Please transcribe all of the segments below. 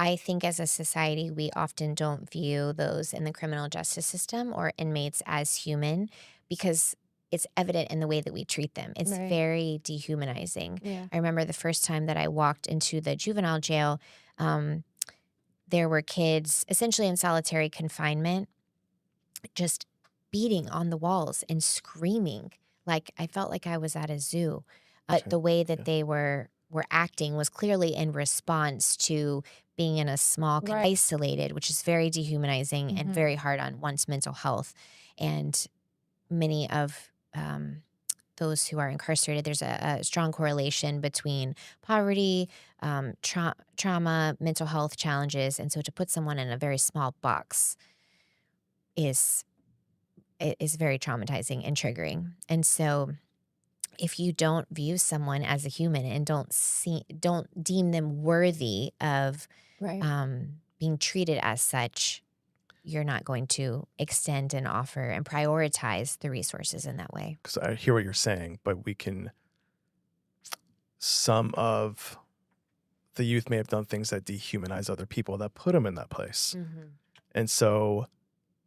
I think as a society, we often don't view those in the criminal justice system or inmates as human because it's evident in the way that we treat them. It's Right. very dehumanizing. Yeah. I remember the first time that I walked into the juvenile jail, um, there were kids essentially in solitary confinement, just beating on the walls and screaming. Like I felt like I was at a zoo. But Okay. the way that Yeah. they were acting was clearly in response to being in a small, Right. isolated, which is very dehumanizing and Mhm. very hard on one's mental health. And many of those who are incarcerated, there's a strong correlation between poverty, trauma, mental health challenges, and so to put someone in a very small box is is very traumatizing and triggering. And so if you don't view someone as a human and don't deem them worthy of Right. being treated as such, you're not going to extend and offer and prioritize the resources in that way. Because I hear what you're saying, but some of the youth may have done things that dehumanize other people that put them in that place. Mhm. And so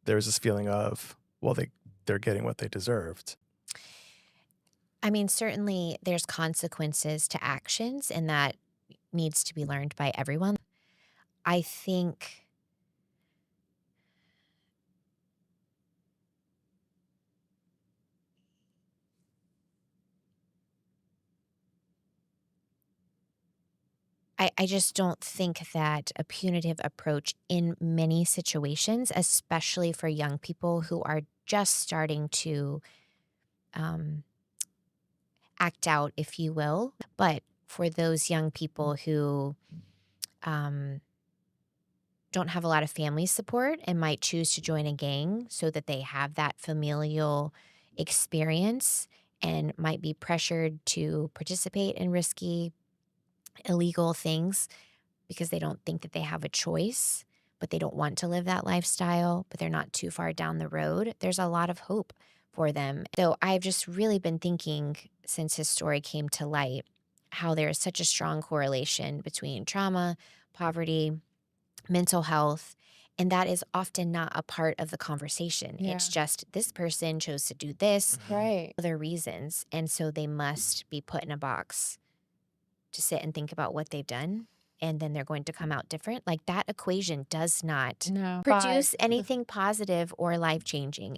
there's this feeling of, well, they're getting what they deserved. I mean, certainly there's consequences to actions, and that needs to be learned by everyone. I think I just don't think that a punitive approach in many situations, especially for young people who are just starting to um, act out, if you will, but for those young people who um, don't have a lot of family support and might choose to join a gang so that they have that familial experience and might be pressured to participate in risky, illegal things because they don't think that they have a choice, but they don't want to live that lifestyle, but they're not too far down the road. There's a lot of hope for them. So I've just really been thinking since his story came to light how there is such a strong correlation between trauma, poverty, mental health. And that is often not a part of the conversation. It's Yeah. just this person chose to do this, Mhm. Right. other reasons. And so they must be put in a box to sit and think about what they've done, and then they're going to come out different. Like that equation does not No. 5. produce anything positive or life changing.